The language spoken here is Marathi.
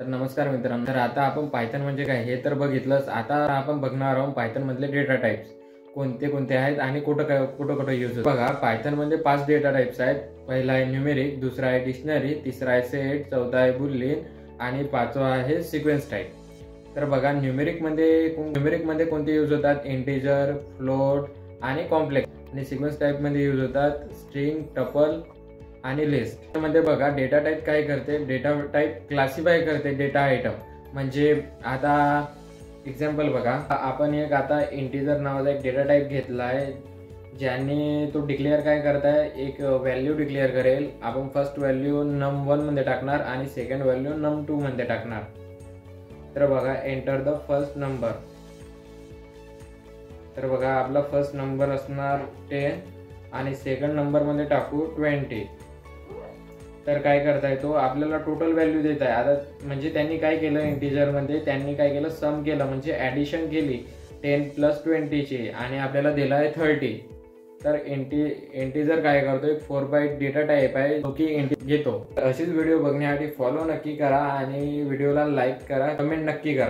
तर नमस्कार मित्रांनो, तर आता आपण पायथन म्हणजे काय हे तर बघितलंच. आता आपण बघणार आहोत पायथन मधले डेटा टाइप्स कोणते कोणते आहेत आणि कुठं यूज होतात. बघा, पायथन मध्ये 5 डेटा टाइप्स आहेत. पहिला आहे न्यूमेरिक, दुसरा आहे डिक्शनरी, तिसरा आहे सेट, चौथा आहे बुलियन आणि पाचवा आहे सिक्वेन्स टाइप. तर बघा, न्यूमेरिक मध्ये कोणते यूज होतात? इंटिजर, फ्लोट आणि कॉम्प्लेक्स. आणि सिक्वेन्स टाइप मध्ये यूज होतात स्ट्रिंग, टपल आणि लिस्ट. मध्ये बघा, डेटा टाइप काय करते? डेटा टाइप क्लासिफाय करते डेटा आयटम. म्हणजे आता एक्झाम्पल बघा, आपण एक आता इंटिजर नावाचा एक डेटा टाइप घेतला आहे, ज्याने तो डिक्लेअर काय करताय, एक व्हॅल्यू डिक्लेअर करेल. आपण फर्स्ट व्हॅल्यू num1 मध्ये टाकणार आणि सेकंड व्हॅल्यू num2 मध्ये टाकणार. तर बघा, एंटर द फर्स्ट नंबर. तर बघा, आपला फर्स्ट नंबर असणार 10 आणि सेकंड नंबर मध्ये टाकू 20. तर काय करताय, तो आपल्याला टोटल व्हॅल्यू देत आहे. आता म्हणजे त्यांनी काय केलं, इंटिजर मध्ये त्यांनी काय केलं, सम केलं, म्हणजे ऍडिशन केली 10 + 20 ची आणि आपल्याला दिला आहे 30. तर इंटिजर काय करतो, एक 4 बाइट डेटा टाइप आहे जो की घेतो. अशीच व्हिडिओ बघण्यासाठी फॉलो नक्की करा आणि व्हिडिओला लाईक करा, कमेंट नक्की करा.